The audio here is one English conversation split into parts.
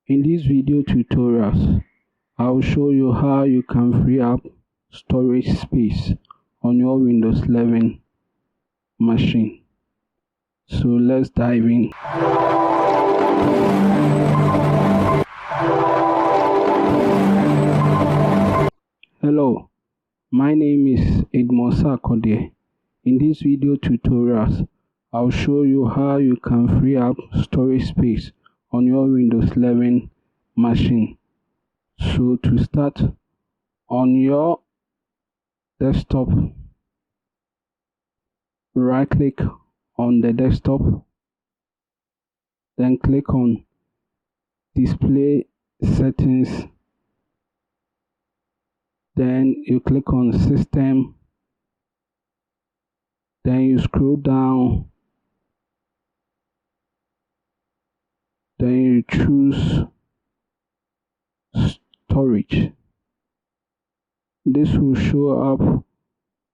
In these video tutorials, I will show you how you can free up storage space on your Windows 11 machine. So let's dive in. Hello, my name is Edmond. In these video tutorials, I'll show you how you can free up storage space on your Windows 11 machine. So to start, on your desktop, right click on the desktop, then click on display settings, then you click on system, then you scroll down, then you choose storage. This will show up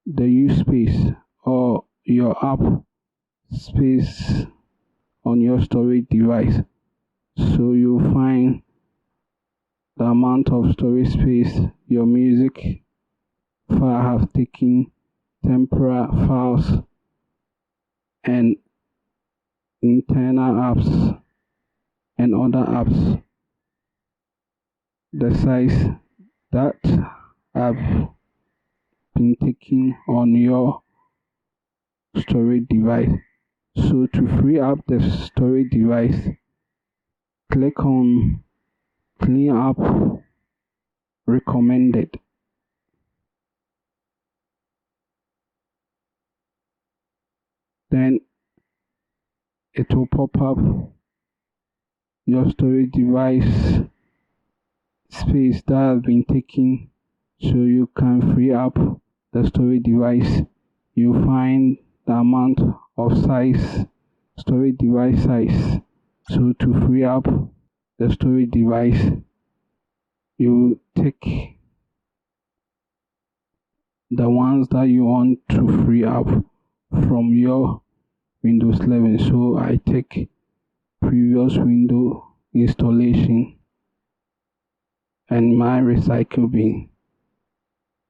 the use space or your app space on your storage device. So you'll find the amount of storage space your music file have taken, temporary files, and internal apps and other apps. The size that have been taken on your storage device. So to free up the storage device, click on Clean Up Recommended. Then it will pop up your storage device space that has been taken, so you can free up the storage device. You find the amount of storage device size. So to free up the storage device, you take the ones that you want to free up from your Windows 11. So I take previous window installation and my recycle bin.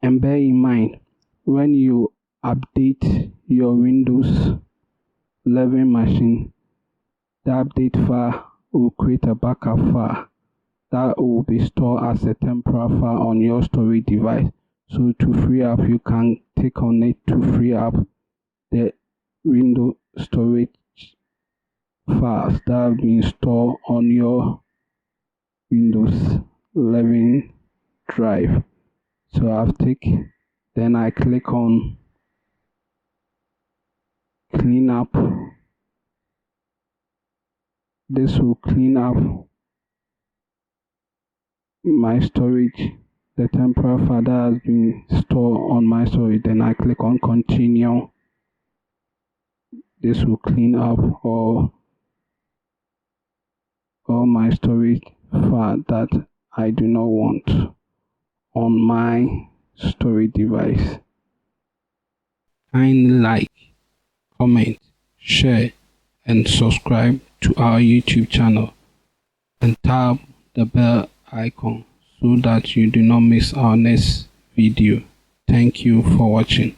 And bear in mind, when you update your Windows 11 machine, the update file will create a backup file that will be stored as a temporary file on your storage device. So to free up, you can click on it to free up the Windows storage files that have been stored on your Windows 11 drive. So I've taken, then I click on Clean Up. This will clean up my storage, the temporary file that has been stored on my storage. Then I click on Continue. This will clean up all my storage file that I do not want on my storage device. Kindly like, comment, share, and subscribe to our YouTube channel, and tap the bell icon so that you do not miss our next video. Thank you for watching.